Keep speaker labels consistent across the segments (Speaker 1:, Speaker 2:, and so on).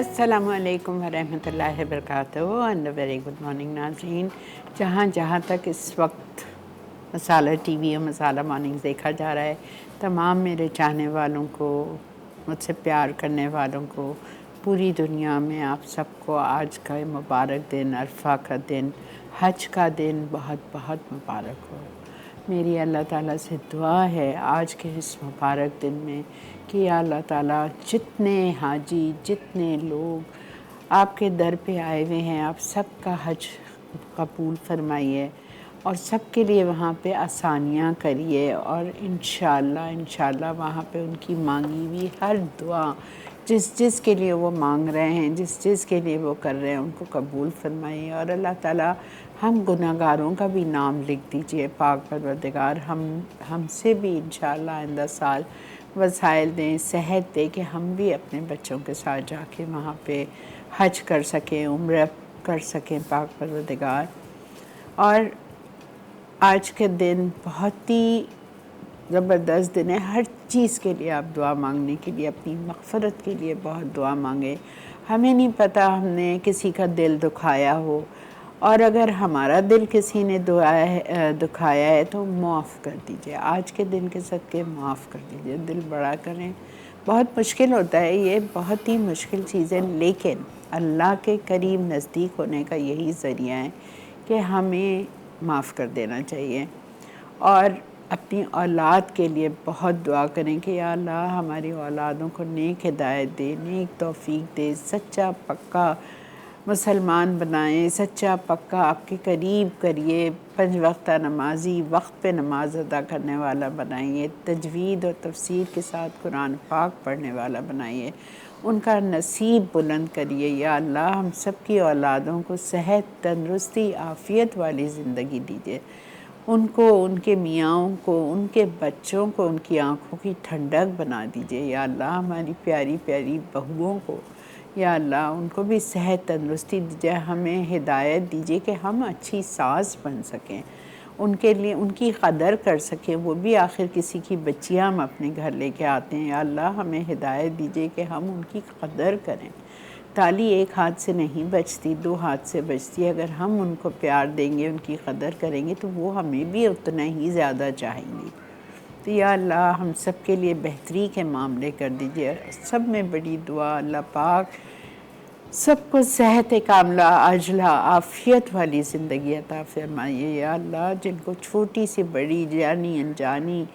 Speaker 1: अस्सलामुअलैकुम वरहमतुल्लाहि वबरकातुहू and a very good morning नाज़रीन। जहाँ तक इस वक्त मसाला टीवी और मसाला मॉर्निंग्स देखा जा रहा है, तमाम मेरे चाहने वालों को, मुझसे प्यार करने वालों को पूरी दुनिया में आप सबको आज का ये मुबारक दिन, अरफा का दिन, हज का दिन बहुत बहुत मुबारक हो। मेरी अल्लाह ताला से दुआ है आज के इस मुबारक दिन में कि या अल्लाह ताला जितने हाजी, जितने लोग आपके दर पे आए हुए हैं, आप सबका हज कबूल फरमाइए और सबके लिए वहाँ पे आसानियाँ करिए और इंशाअल्लाह वहाँ पे उनकी मांगी हुई हर दुआ जिस के लिए वो मांग रहे हैं, जिस के लिए वो कर रहे हैं, उनको कबूल फरमाइए। और अल्लाह ताला हम गुनाहगारों का भी नाम लिख दीजिए। पाक परवरदिगार हमसे भी इंशाअल्लाह आइंदा साल वसाइल दें, सेहत दें कि हम भी अपने बच्चों के साथ जाके वहाँ पे हज कर सकें, उम्र कर सकें पाक परवरदिगार। और आज के दिन बहुत ही ज़बरदस्त दिन है। हर चीज़ के लिए आप दुआ मांगने के लिए, अपनी मग़फ़िरत के लिए बहुत दुआ मांगे। हमें नहीं पता हमने किसी का दिल दुखाया हो, और अगर हमारा दिल किसी ने दुखाया है तो माफ़ कर दीजिए। आज के दिन के सदक़े माफ़ कर दीजिए, दिल बड़ा करें। बहुत मुश्किल होता है ये, बहुत ही मुश्किल चीज़ है, लेकिन अल्लाह के करीब नज़दीक होने का यही ज़रिया है कि हमें माफ़ कर देना चाहिए। और अपनी औलाद के लिए बहुत दुआ करें कि या अल्लाह हमारी औलादों को नेक हिदायत दे, नेक तौफ़ीक दे, सच्चा पक्का मुसलमान बनाएं, सच्चा पक्का आपके करीब करिए, 5 वक्ता नमाज़ी, वक्त पे नमाज अदा करने वाला बनाइए, तजवीद और तफसीर के साथ कुरान पाक पढ़ने वाला बनाइए, उनका नसीब बुलंद करिए। या अल्लाह हम सब की औलादों को सेहत, तंदरुस्ती, आफ़ियत वाली ज़िंदगी दीजिए। उनको, उनके मियाँओं को, उनके बच्चों को उनकी आँखों की ठंडक बना दीजिए। या अल्लाह हमारी प्यारी प्यारी बहुओं को, या अल्लाह उनको भी सेहत तंदरुस्ती दीजिए। हमें हिदायत दीजिए कि हम अच्छी सास बन सकें, उनके लिए उनकी कदर कर सकें। वो भी आखिर किसी की बच्चियाँ हम अपने घर लेके आते हैं। या अल्लाह हमें हिदायत दीजिए कि हम उनकी कदर करें। ताली एक हाथ से नहीं बजती, 2 हाथ से बजती है। अगर हम उनको प्यार देंगे, उनकी कदर करेंगे तो वो हमें भी उतना ही ज़्यादा चाहेंगी। तो या अल्लाह हम सब के लिए बेहतरी के मामले कर दीजिए। सब में बड़ी दुआ, अल्लाह पाक सबको सेहत कामला, अजला, आफ़ियत वाली ज़िंदगी अता फरमाइए। या अल्लाह जिनको छोटी सी बड़ी, जानी अनजानी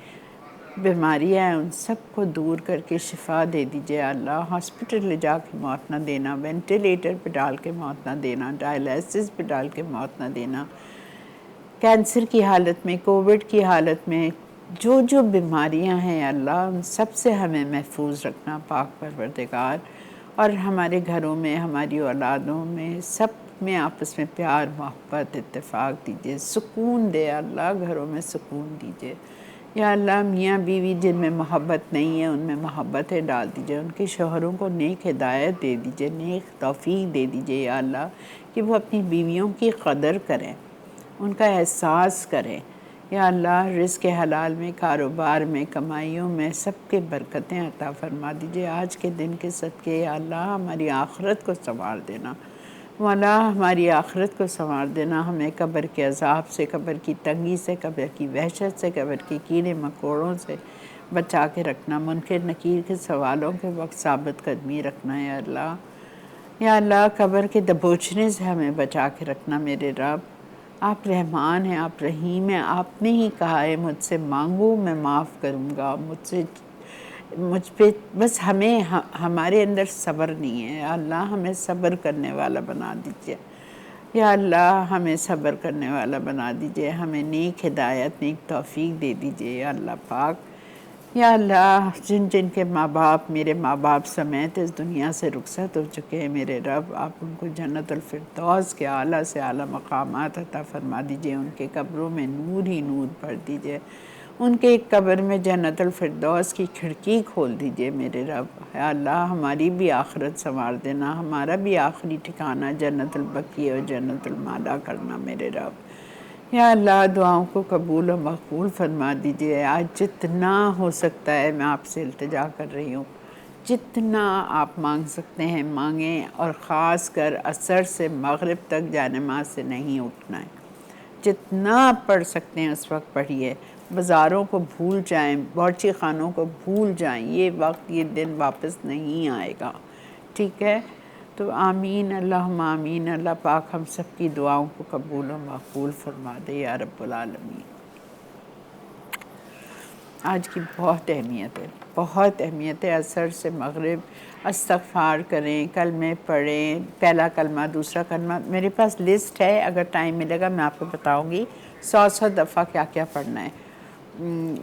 Speaker 1: बीमारियाँ हैं, उन सब को दूर करके शिफा दे दीजिए। अल्लाह हॉस्पिटल ले जाके मौत ना देना, वेंटिलेटर पे डाल के मौत ना देना, डायलिसिस पे डाल के मौत ना देना, कैंसर की हालत में, कोविड की हालत में जो बीमारियां हैं अल्लाह उन सब से हमें महफूज रखना पाक परवरदिगार। और हमारे घरों में, हमारी औलादों में, सब में आपस में प्यार, मोहब्बत, इत्तेफाक दीजिए, सुकून दे अल्लाह, घरों में सुकून दीजिए। या अल्लाह मियाँ बीवी जिनमें मोहब्बत नहीं है उनमें मोहब्बतें डाल दीजिए, उनके शोहरों को नेक हिदायत दे दीजिए, नेक तौफ़ीक दे दीजिए। या अल्लाह कि वो अपनी बीवियों की कदर करें, उनका एहसास करें। या अल्लाह रिज़्क़ हलाल में, कारोबार में, कमाइयों में सबके बरकतें अता फ़रमा दीजिए आज के दिन के सदक़े। या अल्लाह हमारी आखिरत को संवार देना, मौला हमारी आखिरत को संवार देना। हमें कब्र के अज़ाब से, कब्र की तंगी से, कब्र की वहशत से, कब्र के कीड़े मकोड़ों से बचा के रखना, मुनकर नकीर के सवालों के वक्त साबित कदमी रखना। या अल्लाह, या अल्लाह कब्र के दबोचने से हमें बचा के रखना। मेरे रब आप रहमान हैं, आप रहीम हैं। आपने ही कहा है मुझसे मांगो मैं माफ़ करूँगा, मुझ पे बस हमारे अंदर सब्र नहीं है। या अल्लाह हमें सब्र करने वाला बना दीजिए। या अल्लाह हमें सब्र करने वाला बना दीजिए, हमें नेक हिदायत, नेक तौफ़ीक दे दीजिए। या अल्लाह पाक, या अल्लाह जिन के माँ बाप, मेरे माँ बाप समेत इस दुनिया से रुखसत हो चुके हैं, मेरे रब आप उनको जन्नतुल फिरदौस के आला से आला मकामात अता फ़रमा दीजिए। उनके कब्रों में नूर ही नूर भर दीजिए, उनके कब्र में जन्नतुल फिरदौस की खिड़की खोल दीजिए मेरे रब। या अल्लाह हमारी भी आखिरत संवार देना, हमारा भी आखिरी ठिकाना जन्नतुल बकी और जन्नतुल माला करना मेरे रब। या अल्लाह दुआओं को कबूल और मकबूल फरमा दीजिए। आज जितना हो सकता है मैं आपसे इल्तिजा कर रही हूँ, जितना आप मांग सकते हैं मांगें, और ख़ास कर असर से मगरिब तक जानमाज़ से नहीं उठना है। जितना आप पढ़ सकते हैं उस वक्त पढ़िए। बाज़ारों को भूल जाएं, बावर्ची खानों को भूल जाएं। ये वक्त, ये दिन वापस नहीं आएगा, ठीक है? तो आमीन, अल्लाहुम्मा आमीन। अल्लाह पाक हम सब की दुआओं को कबूल और मकबूल फरमा दे या रब्बुल आलमीन। आज की बहुत अहमियत है, बहुत अहमियत है। असर से मगरिब इस्तग़फ़ार करें, कलमे पढ़ें, पहला कलमा, दूसरा कलमा। मेरे पास लिस्ट है, अगर टाइम मिलेगा मैं आपको बताऊंगी 100 दफ़ा क्या क्या पढ़ना है।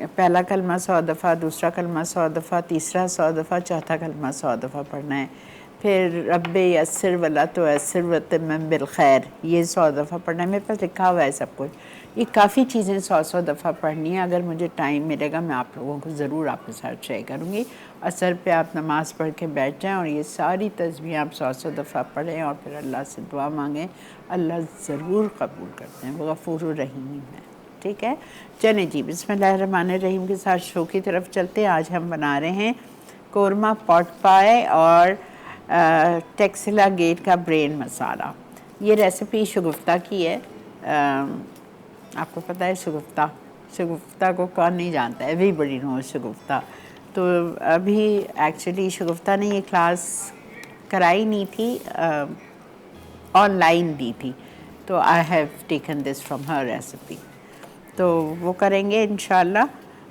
Speaker 1: पहला कलमा 100 दफ़ा, दूसरा कलमा 100 दफ़ा, तीसरा 100 दफ़ा, चौथा कलमा 100 दफ़ा पढ़ना है। फिर रब्बे यस्सिर वला तुअस्सिर वतम्मिम बिल खैर, ये 100 दफ़ा पढ़ना है। मेरे पास लिखा हुआ है सब कुछ। ये काफ़ी चीज़ें 100 दफ़ा पढ़नी है। अगर मुझे टाइम मिलेगा मैं आप लोगों को ज़रूर आपके साथ शेयर करूँगी। असर पे आप नमाज़ पढ़ के बैठ जाएं और ये सारी तस्बीहें आप 100 दफ़ा पढ़ें और फिर अल्लाह से दुआ मांगें। अल्लाह ज़रूर कबूल करते हैं, वो गफूर रहीम है, ठीक है? चलें जी, बिस्मिल्लाहिर्रहमानिर्रहीम के साथ शो की तरफ चलते हैं। आज हम बना रहे हैं कोरमा पॉट पाए और टेक्सिला गेट का ब्रेन मसाला। ये रेसिपी शगुफ्ता की है। आपको पता है शगुफ्ता, शगुफ्ता को कौन नहीं जानता है? एवरीबडी नोज शगुफ्ता। तो अभी एक्चुअली शगुफ्ता ने ये क्लास कराई नहीं थी, ऑनलाइन दी थी, तो I have taken this from her recipe. तो वो करेंगे इंशाल्लाह।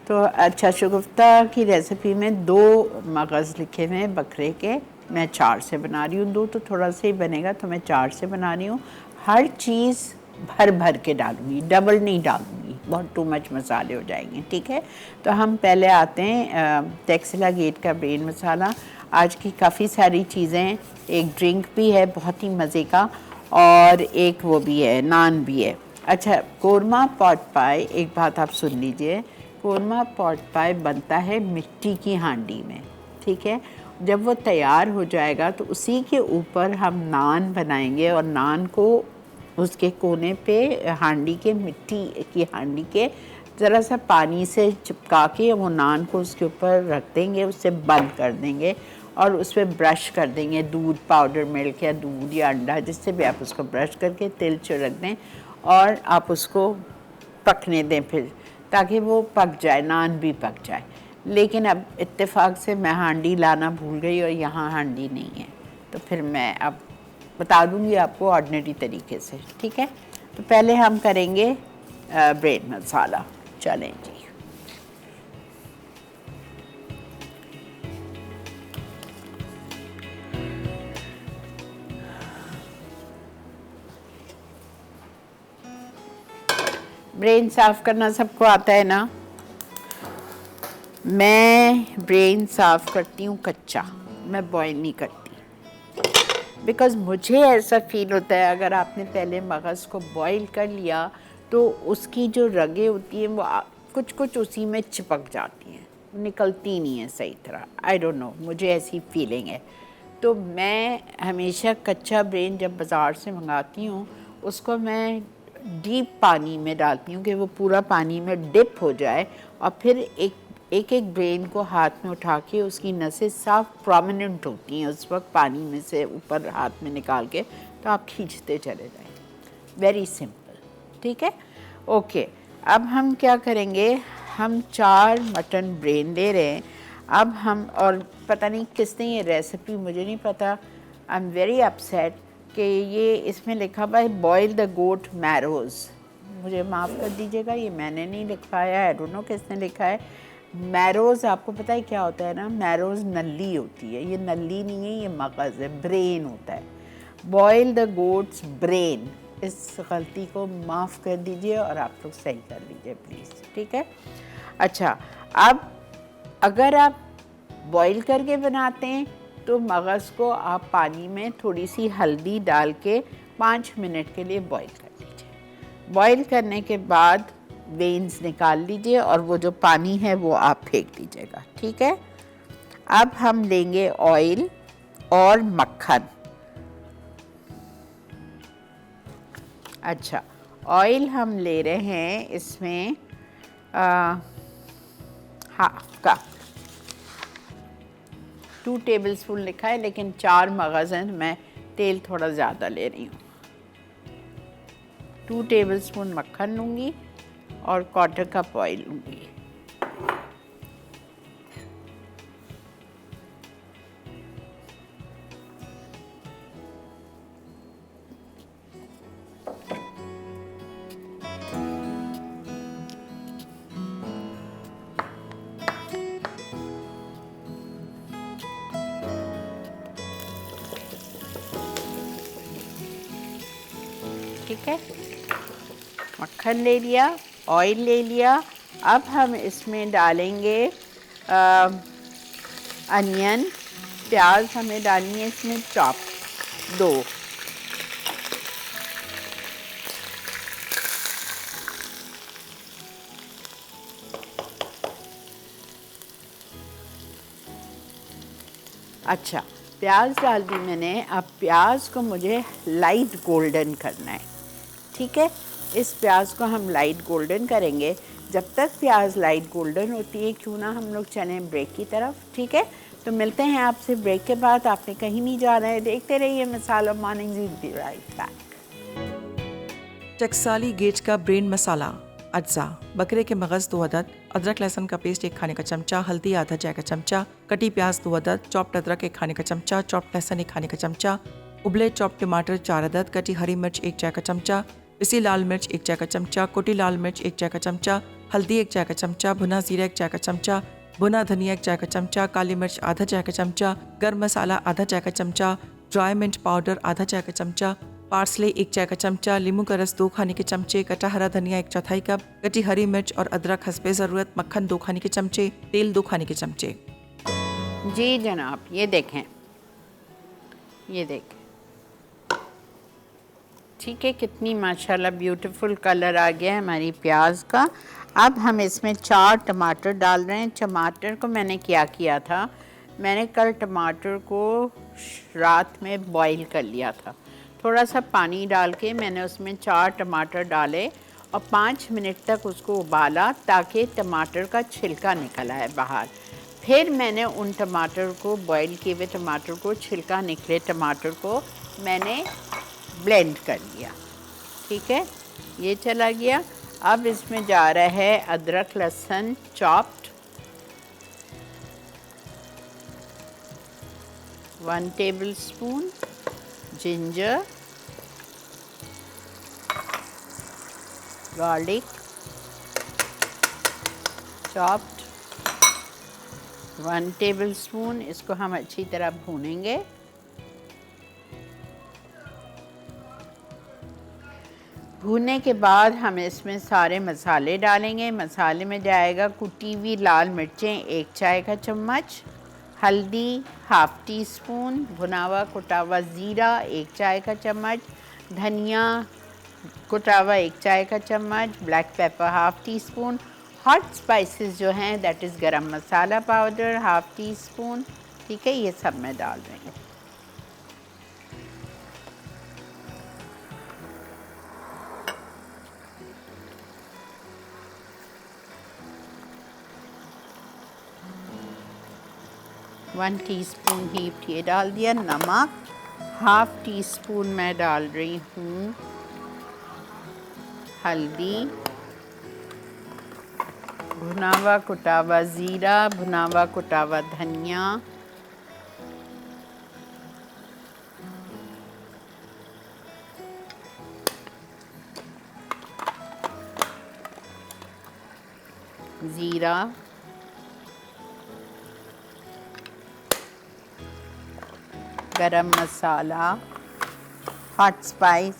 Speaker 1: तो अच्छा, शगुफ्ता की रेसिपी में 2 मगज़ लिखे हुए हैं बकरे के। मैं 4 से बना रही हूँ, 2 तो थोड़ा सा ही बनेगा, तो मैं 4 से बना रही हूँ। हर चीज़ भर भर के डालूँगी, डबल नहीं डालूँगी, बहुत टू मच मसाले हो जाएंगे, ठीक है? तो हम पहले आते हैं टेक्सिला गेट का ब्रेन मसाला। आज की काफ़ी सारी चीज़ें, एक ड्रिंक भी है बहुत ही मज़े का, और एक वो भी है, नान भी है। अच्छा, कोरमा पॉट पाए, एक बात आप सुन लीजिए। कोरमा पॉट पाए बनता है मिट्टी की हांडी में, ठीक है? जब वो तैयार हो जाएगा तो उसी के ऊपर हम नान बनाएंगे, और नान को उसके कोने पे हांडी के, मिट्टी की हांडी के ज़रा सा पानी से चिपका के वो नान को उसके ऊपर रख देंगे, उससे बंद कर देंगे और उस पर ब्रश कर देंगे। दूध, पाउडर मिल्क या दूध या अंडा, जिससे भी आप उसको ब्रश करके तिल छिड़क दें और आप उसको पकने दें फिर, ताकि वो पक जाए, नान भी पक जाए। लेकिन अब इत्तेफाक से मैं हांडी लाना भूल गई और यहाँ हांडी नहीं है, तो फिर मैं अब बता दूँगी आपको ऑर्डिनरी तरीके से, ठीक है? तो पहले हम करेंगे ब्रेन मसाला। चलें जी। ब्रेन साफ़ करना सबको आता है ना? मैं ब्रेन साफ़ करती हूँ कच्चा, मैं बॉयल नहीं करती, बिकॉज़ मुझे ऐसा फील होता है अगर आपने पहले मगज़ को बॉयल कर लिया तो उसकी जो रगें होती हैं वो कुछ कुछ उसी में चिपक जाती हैं, निकलती नहीं है सही तरह। आई डोंट नो, मुझे ऐसी फीलिंग है। तो मैं हमेशा कच्चा ब्रेन जब बाज़ार से मंगाती हूँ उसको मैं डीप पानी में डालती हूँ कि वो पूरा पानी में डिप हो जाए, और फिर एक एक ब्रेन को हाथ में उठा के उसकी नसें साफ प्रोमिनेंट होती हैं उस वक्त पानी में से ऊपर हाथ में निकाल के, तो आप खींचते चले जाएं। वेरी सिंपल, ठीक है? ओके, अब हम क्या करेंगे, हम 4 मटन ब्रेन ले रहे हैं। अब हम, और पता नहीं किसने ये रेसिपी, मुझे नहीं पता, आई एम वेरी अपसेट कि ये इसमें लिखा हुआ है बॉयल द गोट मैरोज़। मुझे माफ़ कर दीजिएगा, ये मैंने नहीं लिखवाया, आई डोंट नो किसने लिखा है। मैरोज़ आपको पता है क्या होता है ना? मैरोज़ नली होती है, ये नली नहीं है, ये मगज़ है, ब्रेन होता है। बॉयल द गोट्स ब्रेन, इस गलती को माफ़ कर दीजिए और आप लोग सही कर लीजिए प्लीज़, ठीक है? अच्छा, अब अगर आप बॉईल करके बनाते हैं तो मगज़ को आप पानी में थोड़ी सी हल्दी डाल के 5 मिनट के लिए बॉईल कर लीजिए। बॉईल करने के बाद वेन्स निकाल लीजिए और वो जो पानी है वो आप फेंक दीजिएगा, ठीक है? अब हम लेंगे ऑयल और मक्खन। अच्छा, ऑयल हम ले रहे हैं इसमें हाफ कप, 2 टेबलस्पून लिखा है लेकिन 4 मगज़ हैं, मैं तेल थोड़ा ज़्यादा ले रही हूँ। 2 टेबलस्पून मक्खन लूँगी और 1/4 कप ऑयल लूँगी। ठीक है, मक्खन ले लिया, ऑयल ले लिया। अब हम इसमें डालेंगे अनियन, प्याज हमें डालनी है इसमें चॉप 2। अच्छा, प्याज डाल दी मैंने। अब प्याज को मुझे लाइट गोल्डन करना है। ठीक है, इस प्याज को हम लाइट गोल्डन करेंगे। जब तक प्याज लाइट गोल्डन होती है, क्यों ना हम लोग चले ब्रेक की तरफ। ठीक है, तो मिलते हैं आपसे ब्रेक के बाद। आपने कहीं नहीं जाना है, देखते रहिए Masala mornings, will be right back.
Speaker 2: टकसाली गेज का ब्रेन मसाला। अज्जा: बकरे के मगज़ 2 अदद, अदरक लहसुन का पेस्ट 1 खाने का चमचा, हल्दी आधा चाय का चमचा, कटी प्याज 2 अदद, चॉप्ड अदरक 1 खाने का चमचा, चॉप्ड लहसुन 1 खाने का चमचा, उबले चॉप्ड टमाटर 4 अदद, कटी हरी मिर्च 1 चाय का चमचा, पिसी लाल मिर्च 1 चाय का चमचा, कुटी लाल मिर्च 1 चाय का चमचा, हल्दी 1 चाय का चमचा, भुना जीरा 1 चाय का चमचा, भुना धनिया 1 चाय का चमचा, काली मिर्च आधा चाय का चमचा, गर्म मसाला आधा चाय का चमचा, ड्राई मिंट पाउडर आधा चाय का चमचा, पार्सले 1 चाय का चमचा, नींबू का रस 2 खाने के चमचे, कटा हरा धनिया 1/4 कप, कटी हरी मिर्च और अदरक हस्बे ज़रूरत, मक्खन 2 खाने के चमचे, तेल 2 खाने के चमचे।
Speaker 1: जी जनाब, ये देखें, ये देखें। ठीक है, कितनी माशाल्लाह ब्यूटीफुल कलर आ गया है हमारी प्याज का। अब हम इसमें 4 टमाटर डाल रहे हैं। टमाटर को मैंने क्या किया था, मैंने कल टमाटर को रात में बॉईल कर लिया था। थोड़ा सा पानी डाल के मैंने उसमें 4 टमाटर डाले और 5 मिनट तक उसको उबाला ताकि टमाटर का छिलका निकल आए बाहर। फिर मैंने उन टमाटर को, बॉईल किए हुए टमाटर को, छिलका निकले टमाटर को मैंने ब्लेंड कर लिया। ठीक है, ये चला गया। अब इसमें जा रहा है अदरक लहसुन chopped, 1 tablespoon, ginger, garlic chopped 1 tablespoon. इसको हम अच्छी तरह भूनेंगे। भूनने के बाद हम इसमें सारे मसाले डालेंगे। मसाले में जाएगा कुटी हुई लाल मिर्चें 1 चाय का चम्मच, हल्दी हाफ टी स्पून, भुना हुआ कुटा हुआ ज़ीरा 1 चाय का चम्मच, धनिया कुटा हुआ 1 चाय का चम्मच, black pepper half tea spoon, hot spices जो हैं दैट इज़ गरम मसाला पाउडर हाफ टी स्पून। ठीक है, ये सब मैं डाल रही हूँ। वन टीस्पून हीप्ड ये डाल दिया। नमक हाफ टी स्पून मैं डाल रही हूँ। हल्दी, भुना हुआ कुटा हुआ ज़ीरा, भुना हुआ कुटा हुआ धनिया, ज़ीरा, गरम मसाला, हॉट स्पाइस,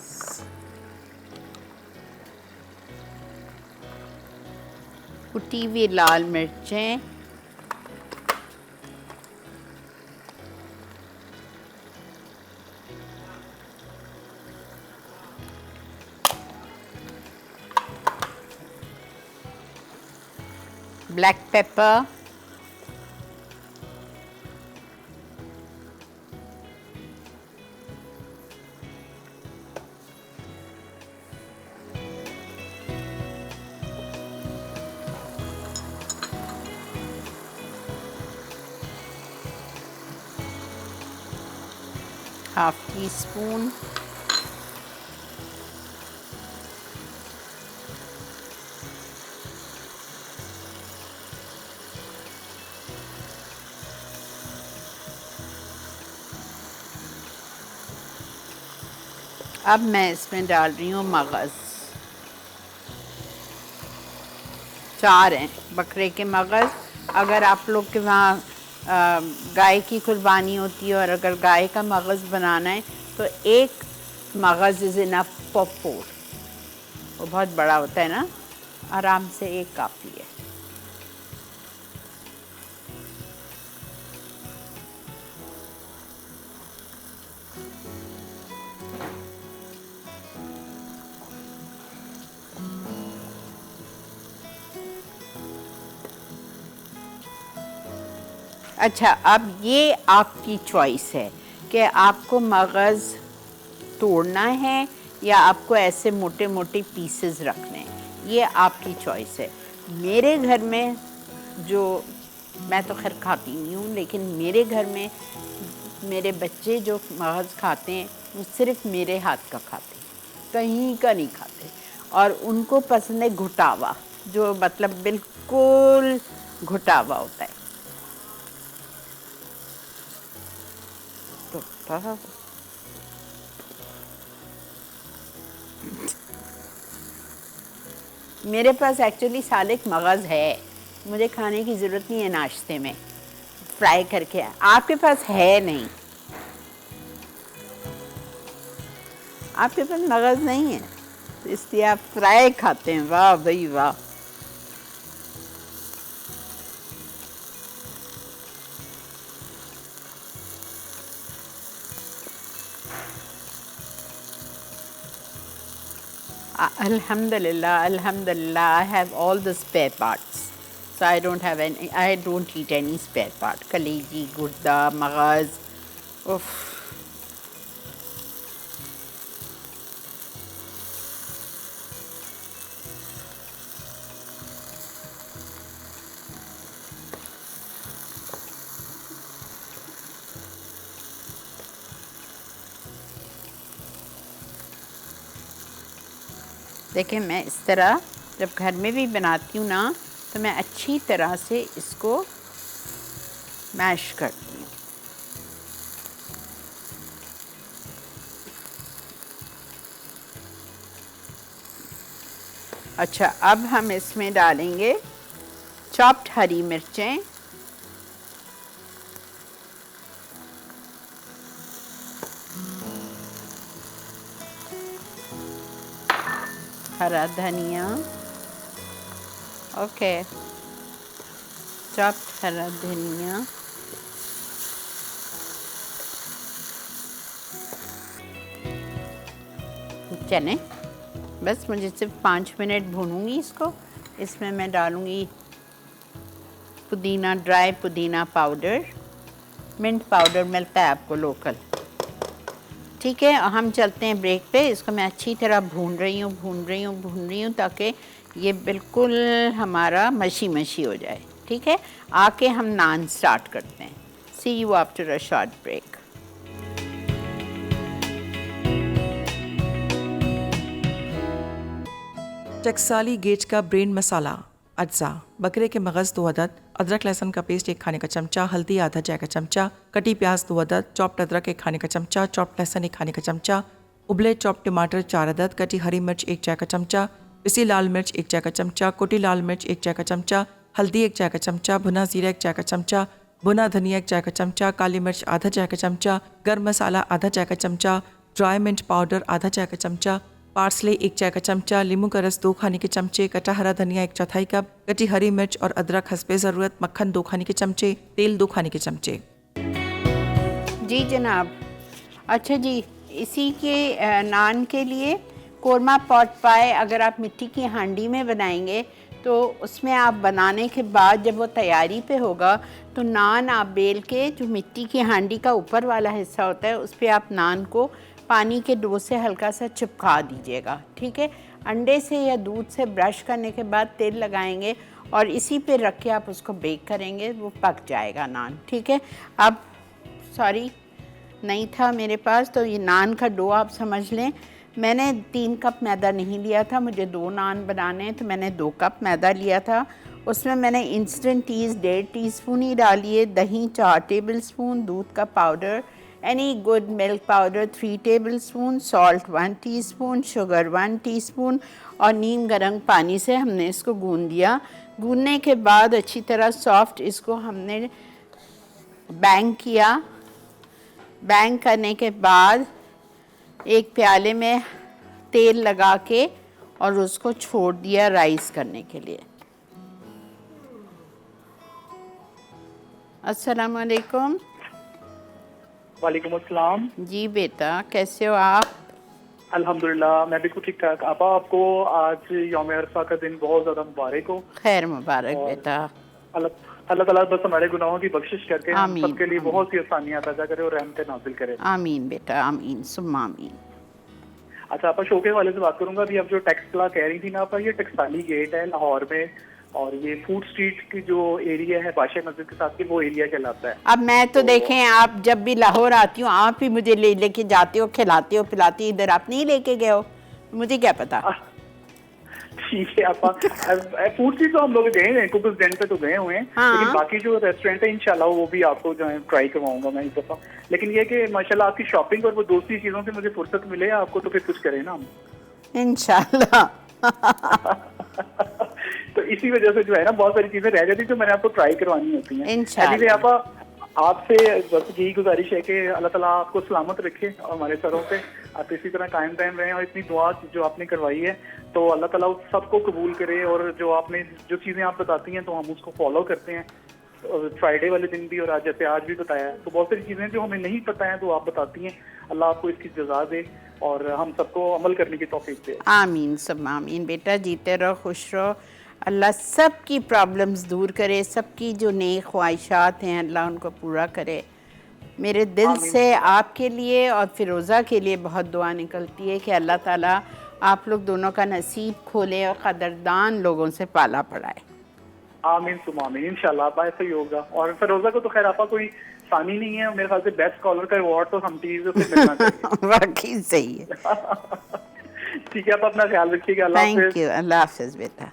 Speaker 1: कुटी हुई लाल मिर्चें, black pepper, half tea spoon अब मैं इसमें डाल रही हूँ मगज़। 4 हैं बकरे के मगज़। अगर आप लोग के वहाँ गाय की कुर्बानी होती है और अगर गाय का मगज़ बनाना है तो एक मगज़ इज़ इनफ फॉर 4। वो बहुत बड़ा होता है ना, आराम से एक काफ़ी है। अच्छा, अब ये आपकी चॉइस है कि आपको मगज़ तोड़ना है या आपको ऐसे मोटे मोटे पीसेस रखने हैं, ये आपकी चॉइस है। मेरे घर में जो, मैं तो खैर खाती नहीं हूँ, लेकिन मेरे घर में मेरे बच्चे जो मगज़ खाते हैं वो सिर्फ मेरे हाथ का खाते हैं, कहीं का नहीं खाते। और उनको पसंद है घुटावा, जो मतलब बिल्कुल घुटावा होता है। तो मेरे पास एक्चुअली सालिक मगज़ है, मुझे खाने की ज़रूरत नहीं है नाश्ते में, फ्राई करके। आपके पास है नहीं, आपके पास मगज़ नहीं है, तो इसलिए आप फ्राई खाते हैं। वाह भाई वाह। Alhamdulillah, Alhamdulillah, I have all the spare parts. So I don't have any, I don't eat any spare part. Kaleji, gurda, magaz. Oof. देखिए, मैं इस तरह जब घर में भी बनाती हूँ ना, तो मैं अच्छी तरह से इसको मैश करती हूँ। अच्छा, अब हम इसमें डालेंगे चॉप्ड हरी मिर्चें, हरा धनिया, ओके, चॉप्ड हरा धनिया, चने। बस मुझे सिर्फ 5 मिनट भूनूंगी इसको। इसमें मैं डालूंगी पुदीना, ड्राई पुदीना पाउडर, मिंट पाउडर मिलता है आपको लोकल, ठीक है। हम चलते हैं ब्रेक पे। इसको मैं अच्छी तरह भून रही हूँ ताकि ये बिल्कुल हमारा मशी मशी हो जाए, ठीक है। आके हम नान स्टार्ट करते हैं। See you after a short break.
Speaker 2: टकसाली गेज का ब्रेन मसाला अज्जा, बकरे के मगज़ 2 अदद, अदरक लहसुन का पेस्ट 1 खाने का चमचा, हल्दी आधा चाय का चमचा, कटी प्याज 2 अदद, चॉप्ड अदरक 1 खाने का चमचा, चॉप्ड लहसुन 1 खाने का चमचा, उबले चॉप्ड टमाटर 4 अदद, कटी हरी मिर्च 1 चाय का चमचा, पिसी लाल मिर्च 1 चाय का चमचा, कोटी लाल मिर्च 1 चाय का चमचा, हल्दी 1 चाय का चमचा, भुना जीरा 1 चाय का चमचा, भुना धनिया 1 चाय का चमचा, काली मिर्च आधा चाय का चमचा, गर्म मसाला आधा चाय का चमचा, ड्राई मिंट पाउडर आधा चाय का चमचा, पार्सले 1 चाय का चमचा, नींबू का रस 2 खाने के चमचे, कटा हरा धनिया 1/4 कप, कटी हरी मिर्च और अदरक हस्बे ज़रूरत, मक्खन 2 खाने के चमचे, तेल 2 खाने के चमचे।
Speaker 1: जी जनाब। अच्छा जी, इसी के नान के लिए कोरमा पॉट पाए अगर आप मिट्टी की हांडी में बनाएंगे तो उसमें आप बनाने के बाद जब वो तैयारी पे होगा तो नान आप बेल के, जो मिट्टी की हांडी का ऊपर वाला हिस्सा होता है उस पर आप नान को पानी के डो से हल्का सा चिपका दीजिएगा, ठीक है। अंडे से या दूध से ब्रश करने के बाद तेल लगाएंगे और इसी पे रख के आप उसको बेक करेंगे, वो पक जाएगा नान, ठीक है। अब सॉरी, नहीं था मेरे पास, तो ये नान का डो आप समझ लें। मैंने 3 कप मैदा नहीं लिया था, मुझे 2 नान बनाने हैं, तो मैंने 2 कप मैदा लिया था। उसमें मैंने इंस्टेंट टीज़ 1.5 टीस्पून ही डाली है, दही 4 टेबल स्पून, दूध का powder, any good milk powder 3 table spoon, salt 1 teaspoon, sugar 1 teaspoon, और नीम गर्म पानी से हमने इसको गूंद दिया। गूंदने के बाद अच्छी तरह सॉफ्ट इसको हमने बैंग किया। बैंग करने के बाद एक प्याले में तेल लगा के और उसको छोड़ दिया राइस करने के लिए। अस्सलाम वालेकुम।
Speaker 3: वालेकुम अस्सलाम।
Speaker 1: जी बेटा, कैसे हो आप?
Speaker 3: अल्हम्दुलिल्लाह मैं बिल्कुल ठीक ठाक। आपा, आपको आज यौम अरफा का दिन बहुत ज़्यादा मुबारक हो।
Speaker 1: खैर मुबारक
Speaker 3: और
Speaker 1: बेटा।
Speaker 3: अल्लाह ताला बस हमारे गुनाहों की बख्शिश करके हम
Speaker 1: आमीन,
Speaker 3: सबके लिए
Speaker 1: आमीन।
Speaker 3: बहुत सी आसानियाँ अता करे और रहमतें नाज़िल करे।
Speaker 1: आमीन बेटा, आमीन सुम्मा आमीन।
Speaker 3: अच्छा आपा, शो के वाले से बात करूंगा। अभी अब जो टेक्सला कह रही थी ना आपा, ये टकसाली गेट है लाहौर में, और ये फूड स्ट्रीट की जो एरिया है बादशाह मस्जिद के साथ की, वो एरिया कहलाता है।
Speaker 1: अब मैं तो देखें, आप जब भी लाहौर आती हूँ आप ही मुझे लेके जाते हो, खिलाते हो, पिलाती हो। इधर आप नहीं लेके गए हो, मुझे क्या पता।
Speaker 3: ठीक है आपा। फूड स्ट्रीट तो हम लोग गए हैं, कुछ दिन पे तो गए हुए हैं।
Speaker 1: हाँ।
Speaker 3: लेकिन बाकी जो रेस्टोरेंट है इंशाल्लाह वो भी आपको जो है ट्राई करवाऊंगा मैं इस दफा। लेकिन ये कि माशाल्लाह आपकी शॉपिंग और वो दूसरी चीजों से मुझे फुर्सत मिले आपको, तो फिर कुछ करें ना हम।
Speaker 1: इंशाल्लाह।
Speaker 3: तो इसी वजह से जो है ना बहुत सारी चीजें रह जाती जो मैंने आपको ट्राई करवानी होती हैं।
Speaker 1: इंशाल्लाह।
Speaker 3: Anyway, आपा, आपसे बस यही गुजारिश है कि अल्लाह ताला आपको सलामत रखे और हमारे सरों पे आप इसी तरह कायम रहें, और इतनी दुआ जो आपने करवाई है तो अल्लाह ताला उस सबको कबूल करे। और जो आपने जो चीज़ें आप बताती हैं तो हम उसको फॉलो करते हैं। फ्राइडे वाले दिन भी और आज जैसे आज भी बताया, तो बहुत सारी चीज़ें जो हमें नहीं पता है तो आप बताती हैं। अल्लाह आपको इसकी जज़ा दे और हम सबको अमल करने की तौफीक दे।
Speaker 1: आमीन सब आमीन बेटा, जीते रहो, खुश रहो। अल्लाह सबकी प्रॉब्लम्स दूर करे, सबकी जो नेक ख्वाहिशात हैं अल्लाह उनको पूरा करे। मेरे दिल से आपके लिए और फिरोज़ा के लिए बहुत दुआ निकलती है कि अल्लाह ताला आप लोग दोनों का नसीब खोले और कदरदान लोगों से पाला पड़ाए।
Speaker 3: आमीन सुम आमीन, इंशाल्लाह आपा ऐसा ही होगा। और फिरोजा को तो खैर आपा कोई सानी नहीं है, मेरे ख्याल से बेस्ट स्कॉलर का अवार्ड तो हम चीज से मिलना चाहिए।
Speaker 1: वाकई सही है।
Speaker 3: ठीक है, आप अपना ख्याल रखिएगा। अल्लाह हाफिज़।
Speaker 1: थैंक यू, अल्लाह हाफिज़ बेटा।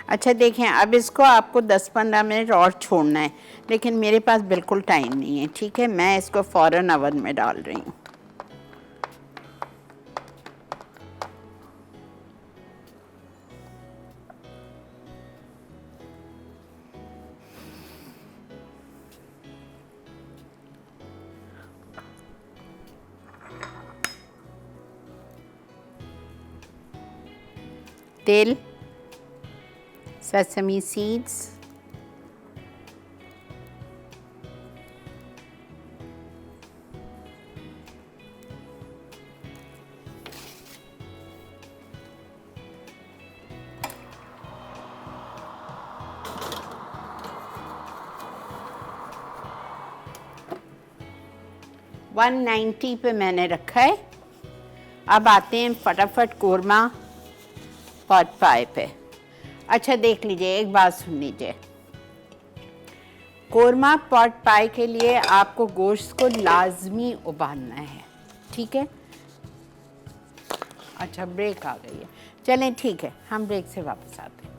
Speaker 1: अच्छा देखें, अब इसको आपको 10-15 मिनट और छोड़ना है, लेकिन मेरे पास बिल्कुल टाइम नहीं है। ठीक है, मैं इसको फ़ौरन ओवन में डाल रही हूँ। तेल, sesame seeds, $190 पे मैंने रखा है। अब आते हैं फटाफट कोरमा पॉट पाई पे। अच्छा देख लीजिए, एक बात सुन लीजिए। कोरमा पॉट पाई के लिए आपको गोश्त को लाजमी उबालना है। ठीक है। अच्छा ब्रेक आ गई है, चलें ठीक है, हम ब्रेक से वापस आते हैं।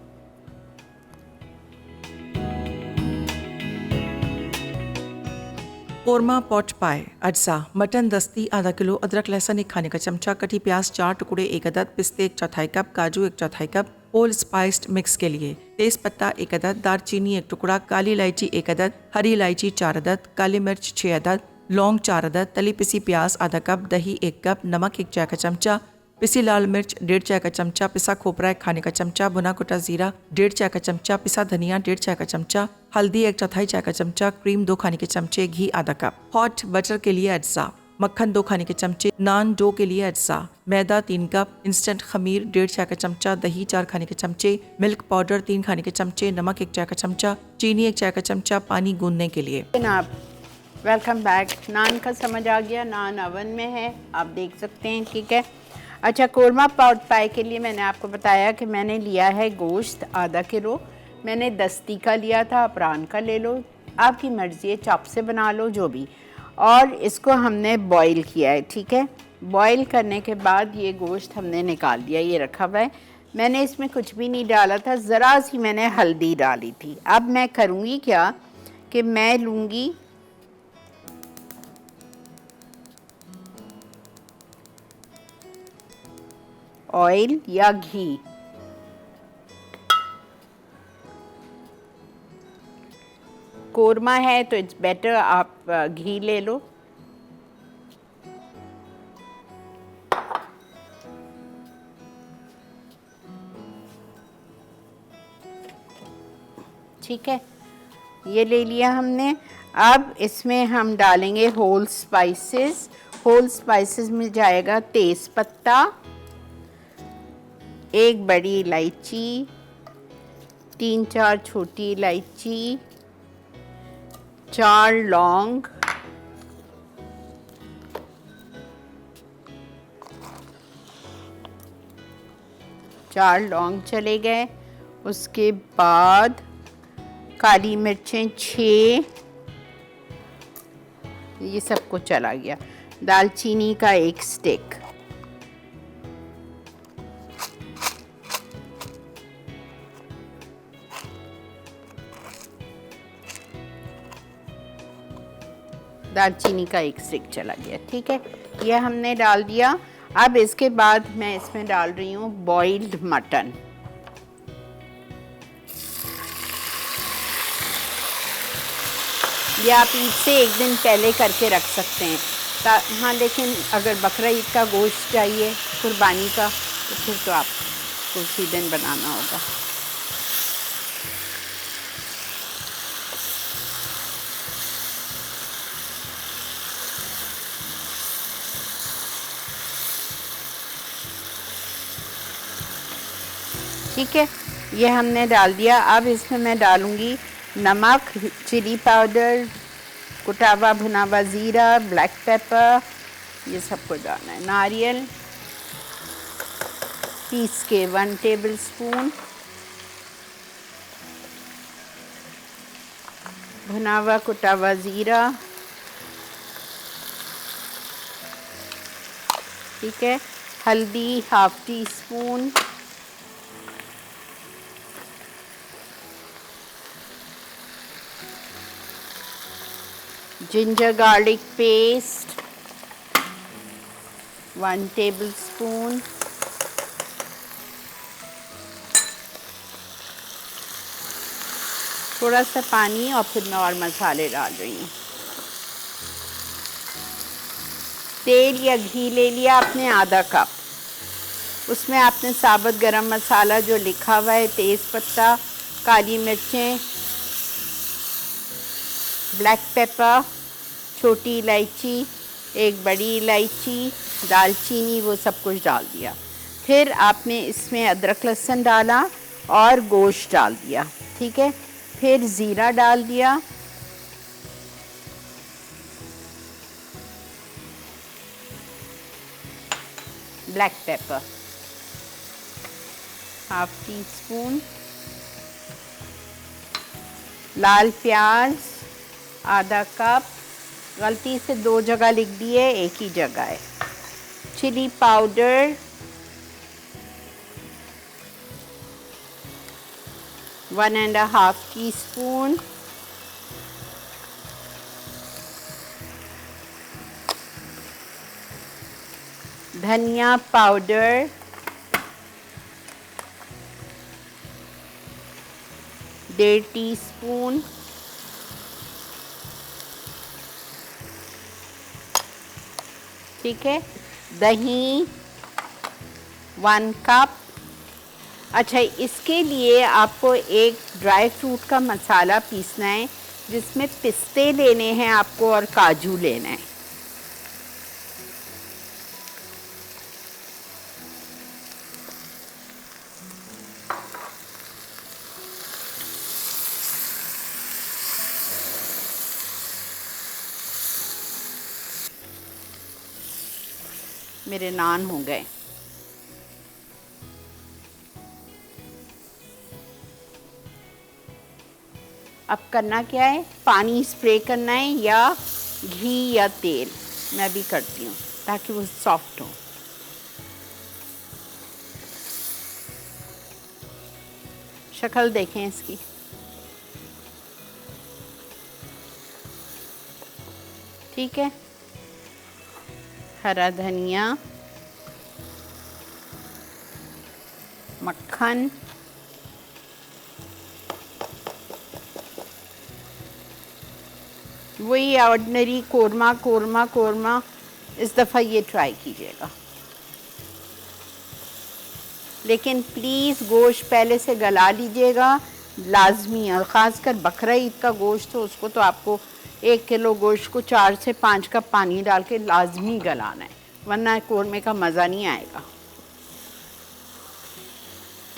Speaker 2: कोरमा पॉट पाए अज्जा: मटन दस्ती आधा किलो, अदरक लहसुन 1 खाने का चमचा, कटी प्याज 4 टुकड़े 1 अदद, पिस्ते 1/4 कप, काजू 1/4 कप, होल स्पाइस्ड मिक्स के लिए तेज पत्ता 1 अदद, दालचीनी 1 टुकड़ा, काली इलायची 1 अदद, हरी इलायची 4 अदद, काली मिर्च 6 अदद, लौंग 4 अदद, तली पिसी प्याज आधा कप, दही 1 कप, नमक 1 चाय का चमचा, पिसी लाल मिर्च 1.5 चाय का चमचा, पिसा खोपरा 1 खाने का चमचा, भुना कुटा जीरा 1.5 चाय का चमचा, पिसा धनिया 1.5 चाय का चमचा, हल्दी 1/4 चाय का चमचा, क्रीम 2 खाने के चमचे, घी आधा कप। हॉट बटर के लिए अज्जा: मक्खन 2 खाने के चमचे, नान डो के लिए अज्जा, मैदा 3 कप, इंस्टेंट खमीर 1.5 चाय का चमचा, दही 4 खाने के चमचे, मिल्क पाउडर 3 खाने के चमचे, नमक 1 चाय का चमचा, चीनी 1 चाय का चमचा, पानी गूंदने के लिए।
Speaker 1: जनाब वेलकम बैक। नान का समझ आ गया, नान अवन में है, आप देख सकते हैं, ठीक है। अच्छा, कोरमा पॉट पाई के लिए मैंने आपको बताया कि मैंने लिया है गोश्त आधा किलो, मैंने दस्ती का लिया था, प्रान का ले लो, आपकी मर्ज़ी है, चॉप से बना लो, जो भी। और इसको हमने बॉईल किया है, ठीक है। बॉईल करने के बाद ये गोश्त हमने निकाल दिया, ये रखा हुआ है। मैंने इसमें कुछ भी नहीं डाला था, ज़रा सी मैंने हल्दी डाली थी। अब मैं करूँगी क्या कि मैं लूँगी ऑयल या घी, कोरमा है तो इट्स बेटर आप घी ले लो। ठीक है, ये ले लिया हमने। अब इसमें हम डालेंगे होल स्पाइसेस। होल स्पाइसेस में जाएगा तेज़ पत्ता, 1 बड़ी इलायची, 3-4 छोटी इलायची, 4 लौंग, चले गए। उसके बाद काली मिर्चें 6, ये सब कुछ चला गया। दालचीनी का 1 स्टिक, दालचीनी का 1 स्टिक चला गया, ठीक है। ये हमने डाल दिया। अब इसके बाद मैं इसमें डाल रही हूँ बॉइल्ड मटन। ये आप ईद से 1 दिन पहले करके रख सकते हैं। हाँ, लेकिन अगर बकरा ईद का गोश्त चाहिए कुर्बानी का तो फिर तो आपको उसी दिन बनाना होगा। ठीक है, ये हमने डाल दिया। अब इसमें मैं डालूँगी नमक, चिली पाउडर, कुटा हुआ भुना हुआ ज़ीरा, ब्लैक पेपर, ये सब कुछ डालना है। नारियल पीस के 1 टेबलस्पून, भुना हुआ कुटा हुआ ज़ीरा, ठीक है। हल्दी 1/2 teaspoon, ginger garlic paste 1 tablespoon, थोड़ा सा पानी और फिर मैं और मसाले डाल रही हूँ। तेल या घी ले लिया आपने आधा कप, उसमें आपने साबुत गरम मसाला जो लिखा हुआ है, तेज़ पत्ता, काली मिर्चें, ब्लैक पेपर, छोटी इलायची, 1 बड़ी इलायची, दालचीनी, वो सब कुछ डाल दिया। फिर आपने इसमें अदरक लहसुन डाला और गोश्त डाल दिया, ठीक है। फिर ज़ीरा डाल दिया, ब्लैक पेपर 1/2 टीस्पून, लाल प्याज आधा कप, गलती से 2 जगह लिख दिए, एक ही जगह है। चिली पाउडर 1.5 टीस्पून, धनिया पाउडर 1.5 टीस्पून, ठीक है। दही 1 कप। अच्छा, इसके लिए आपको एक ड्राई फ्रूट का मसाला पीसना है, जिसमें पिस्ते लेने हैं आपको और काजू लेना है, मेरे नान हो गए। अब करना क्या है, पानी स्प्रे करना है या घी या तेल, मैं भी करती हूँ ताकि वो सॉफ्ट हो। शक्ल देखें इसकी, ठीक है। हरा धनिया, मक्खन, वही ऑर्डिनरी कोरमा कोरमा कोरमा, इस दफ़ा ये ट्राई कीजिएगा। लेकिन प्लीज़ गोश्त पहले से गला लीजिएगा, लाजमी। और ख़ासकर बकरा ईद का गोश्त हो, उसको तो आपको 1 किलो गोश्त को 4 से 5 कप पानी डाल के लाजमी गलाना है, वरना कोरमे का मज़ा नहीं आएगा।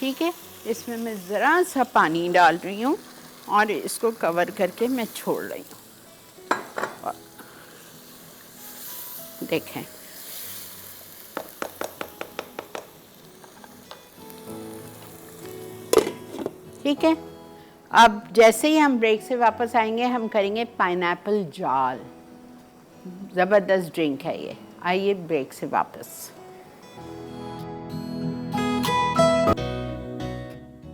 Speaker 1: ठीक है, इसमें मैं ज़रा सा पानी डाल रही हूँ और इसको कवर करके मैं छोड़ रही हूँ। देखें, ठीक है। अब जैसे ही हम ब्रेक से वापस आएंगे, हम करेंगे पाइनएप्पल जाल। ज़बरदस्त ड्रिंक है ये। आइए ब्रेक से वापस।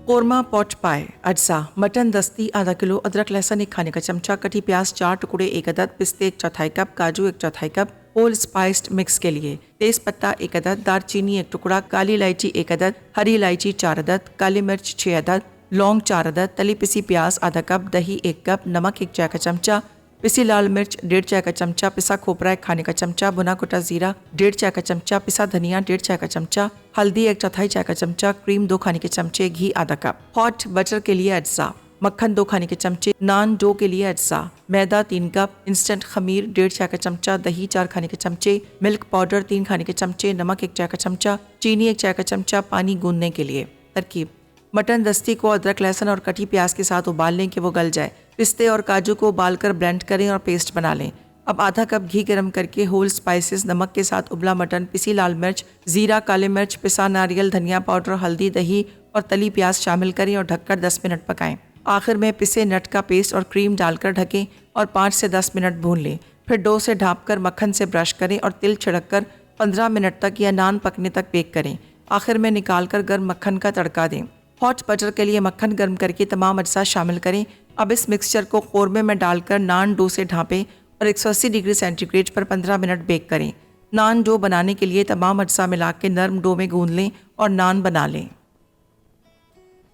Speaker 2: कोरमा पॉट पाए, अज्जा, मटन दस्ती आधा किलो, अदरक लहसुन 1 खाने का चमचा, कटी प्याज 4 टुकड़े 1 अदद, पिस्ते 1/4 कप, काजू 1/4 कप, होल स्पाइस्ड मिक्स के लिए तेज पत्ता 1 अदद, दालचीनी 1 टुकड़ा, काली इलायची 1 अदद, हरी इलायची 4 अदद, काली मिर्च 6 अदद, लौंग 4 अदद, तली पिसी प्याज आधा कप, दही 1 कप, नमक 1 चाय का चमचा, पिसी लाल मिर्च 1.5 चाय का चमचा, पिसा खोपरा 1 खाने का चमचा, भुना कुटा जीरा 1.5 चाय का चमचा, पिसा धनिया 1.5 चाय का चमचा, हल्दी 1/4 चाय का चमचा, क्रीम 2 खाने के चमचे, घी आधा कप, हॉट बटर के लिए अज्जा, मक्खन 2 खाने के चमचे, नान डो के लिए अज्जा, मैदा 3 कप, इंस्टेंट खमीर 1.5 चाय का चमचा, दही 4 खाने के चमचे, मिल्क पाउडर 3 खाने के चमचे, नमक 1 चाय का चमचा, चीनी 1 चाय का चमचा, पानी गूंदने के लिए। तरकीब: मटन दस्ती को अदरक लहसुन और कटी प्याज के साथ उबाल लें कि वो गल जाए। पिस्ते और काजू को उबालकर ब्लेंड करें और पेस्ट बना लें। अब आधा कप घी गरम करके होल स्पाइसेस, नमक के साथ उबला मटन, पिसी लाल मिर्च, जीरा, काले मिर्च, पिसा नारियल, धनिया पाउडर, हल्दी, दही और तली प्याज शामिल करें और ढककर 10 मिनट पकाएं। आखिर में पिसे नट का पेस्ट और क्रीम डालकर ढकें और 5 से 10 मिनट भून लें। फिर डो से ढाँपकर मक्खन से ब्रश करें और तिल छिड़ककर 15 मिनट तक या नान पकने तक बेक करें। आखिर में निकालकर गर्म मक्खन का तड़का दें। हॉट बटर के लिए मक्खन गर्म करके तमाम अज्जा शामिल करें। अब इस मिक्सचर को कौरमे में डालकर नान डो से ढाँपें और 180 डिग्री सेंटीग्रेड पर 15 मिनट बेक करें। नान डो बनाने के लिए तमाम अज्जा मिला के नरम डो में गूंद लें और नान बना लें।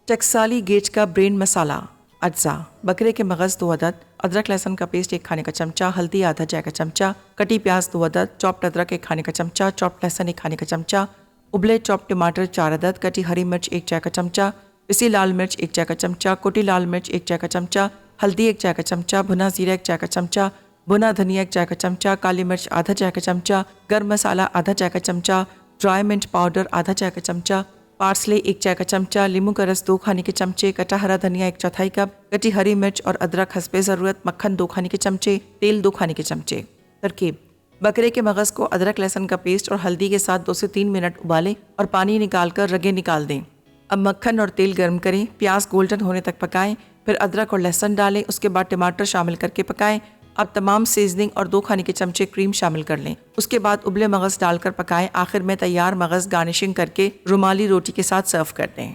Speaker 2: टकसाली गेज का ब्रेन मसाला अज्जा, बकरे के मगज़ 2 अदद, अदरक लहसुन का पेस्ट 1 खाने का चमचा, हल्दी आधा चाय का चमचा, कटी प्याज 2 अदद, चॉप्ड अदरक 1 खाने का चमचा, चॉप्ड लहसुन 1 खाने का चमचा, उबले चॉप्ड टमाटर 4 अदद, कटी हरी मिर्च 1 चाय का चमचा, पिसी लाल मिर्च 1 चाय का चमचा, कुटी लाल मिर्च 1 चाय का चमचा, हल्दी 1 चाय का चमचा, भुना जीरा 1 चाय का चमचा, भुना धनिया 1 चाय का चमचा, काली मिर्च आधा चाय का चमचा, गर्म मसाला आधा चाय का चमचा, ड्राई मिंट पाउडर आधा चाय का चमचा, पार्सले 1 चाय का चमचा, नींबू का रस 2 खाने के चमचे, कटा हरा धनिया 1/4 कप, कटी हरी मिर्च और अदरक हस्बे ज़रूरत, मक्खन 2 खाने के चमचे, तेल 2 खाने के चमचे। तरकीब: बकरे के मगज़ को अदरक लहसुन का पेस्ट और हल्दी के साथ 2 से 3 मिनट उबालें और पानी निकालकर रगें निकाल दें। अब मक्खन और तेल गर्म करें, प्याज गोल्डन होने तक पकाएं, फिर अदरक और लहसुन डालें, उसके बाद टमाटर शामिल करके पकाएं। अब तमाम सीजनिंग और 2 खाने के चमचे क्रीम शामिल कर लें। उसके बाद उबले मगज़ डालकर पकाएं। आखिर में तैयार मगज़ गार्निशिंग करके रुमाली रोटी के साथ सर्व कर दें।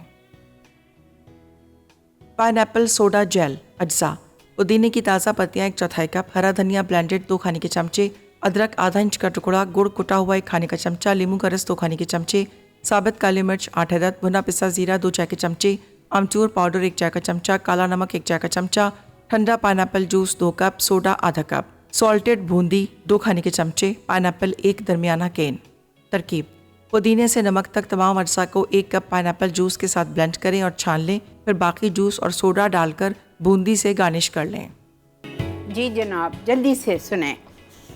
Speaker 2: पाइनएप्पल सोडा जेल अज्जा, पुदीने की ताज़ा पत्तियाँ 1/4 कप, हरा धनिया ब्लेंडेड 2 खाने के चमचे, अदरक आधा इंच का टुकड़ा, गुड़ कुटा हुआ 1 खाने का चमचा, नींबू का रस 2 खाने के चमचे, साबित काली मिर्च 8 अदद, भुना पिसा जीरा 2 चाय के चमचे, आमचूर पाउडर 1 चाय का चमचा, काला नमक 1 चाय का चमचा, ठंडा पाइनएप्पल जूस 2 कप, सोडा आधा कप, सॉल्टेड बूंदी 2 खाने के चमचे, पाइनएप्पल 1 दरमियाना केन। तरकीब: पुदीने से नमक तक तमाम अज्जा को 1 कप पाइनएप्पल जूस के साथ ब्लेंड करें और छान लें। फिर बाकी जूस और सोडा डालकर बूंदी से गार्निश कर लें।
Speaker 1: जी जनाब, जल्दी से सुने।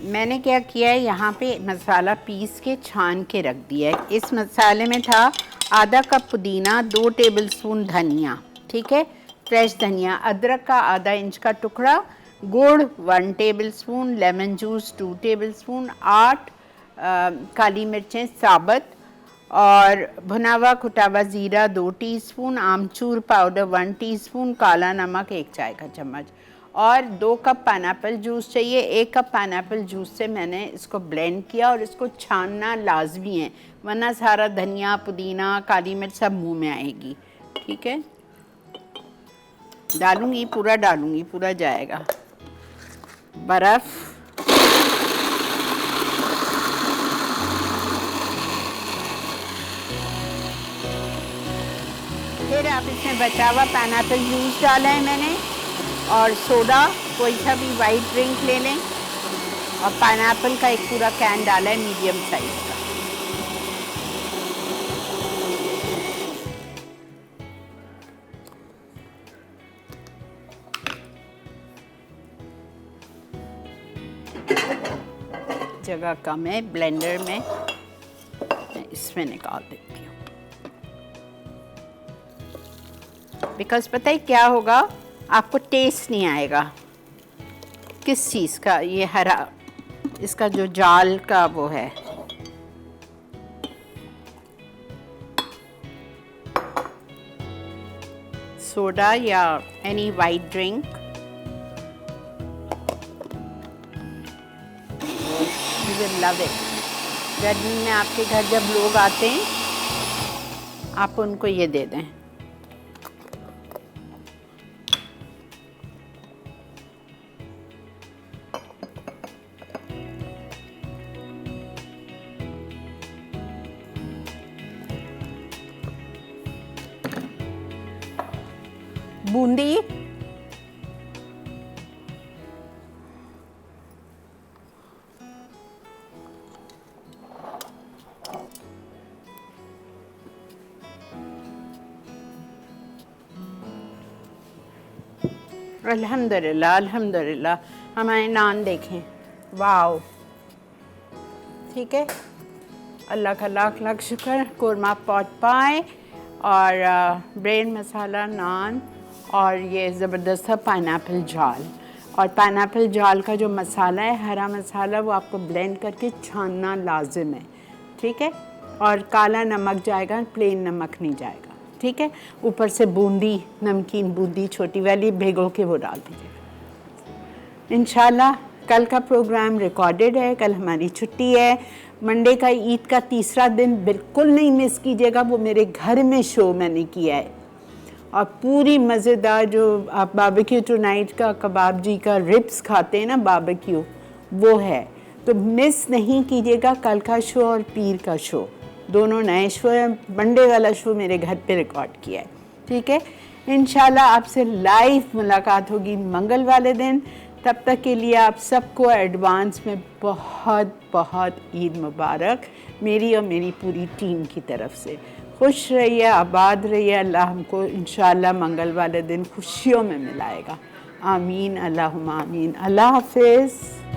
Speaker 1: मैंने क्या किया है, यहाँ पे मसाला पीस के छान के रख दिया है। इस मसाले में था आधा कप पुदीना, 2 टेबलस्पून धनिया, ठीक है, फ्रेश धनिया, अदरक का आधा इंच का टुकड़ा, गुड़ 1 टेबलस्पून, लेमन जूस 2 टेबलस्पून, 8 काली मिर्चें साबुत और भुना हुआ कुटा हुआ ज़ीरा 2 टीस्पून, आमचूर पाउडर 1 टीस्पून, काला नमक 1 चाय का चम्मच और 2 कप पाइनएप्पल जूस चाहिए। 1 कप पाइनएप्पल जूस से मैंने इसको ब्लेंड किया और इसको छानना लाजमी है, वरना सारा धनिया पुदीना काली मिर्च सब मुंह में आएगी। ठीक है, डालूंगी, पूरा जाएगा। बर्फ़, फिर आप इसमें बचा हुआ पाइनएप्पल जूस डाला है मैंने और सोडा, कोई सा भी वाइट ड्रिंक ले लें, और पाइनएप्पल का एक पूरा कैन डाला है मीडियम साइज का। जगह कम है ब्लेंडर में, मैं इसमें निकाल देती हूँ। बिकॉज पता है क्या होगा, आपको टेस्ट नहीं आएगा किस चीज़ का, ये हरा इसका जो जाल का वो है। सोडा या any white drink, you will love it. गर्मी में आपके घर जब लोग आते हैं आप उनको ये दे दें। बूंदी, अल्हम्दुलिल्लाह अल्हम्दुलिल्लाह। हमारे नान देखें, वाओ। ठीक है, अल्लाह का लाख लाख शुक्र। कोरमा पॉट पाए और ब्रेड मसाला नान और ये ज़बरदस्त पाइनएप्पल जाल। और पाइनएप्पल जाल का जो मसाला है, हरा मसाला, वो आपको ब्लेंड करके छानना लाजिम है। ठीक है, और काला नमक जाएगा, प्लेन नमक नहीं जाएगा। ठीक है, ऊपर से बूंदी, नमकीन बूंदी छोटी वाली भिगो के वो डाल दीजिएगा। इंशाल्लाह कल का प्रोग्राम रिकॉर्डेड है, कल हमारी छुट्टी है। मंडे का ईद का तीसरा दिन बिल्कुल नहीं मिस कीजिएगा, वो मेरे घर में शो मैंने किया है और पूरी मज़ेदार जो आप बारबेक्यू टुनाइट का कबाब जी का रिब्स खाते हैं ना, बारबेक्यू, वो है। तो मिस नहीं कीजिएगा कल का शो और पीर का शो, दोनों नए शो है। मंडे वाला शो मेरे घर पे रिकॉर्ड किया है। ठीक है, इंशाल्लाह आपसे लाइव मुलाकात होगी मंगल वाले दिन। तब तक के लिए आप सबको एडवांस में बहुत बहुत ईद मुबारक, मेरी और मेरी पूरी टीम की तरफ से। खुश रहिए, आबाद रहिए। अल्लाह हमको इंशाल्लाह मंगल वाले दिन खुशियों में मिलाएगा। आमीन, अल्लाहुम्मा आमीन। अल्लाह हाफिज़।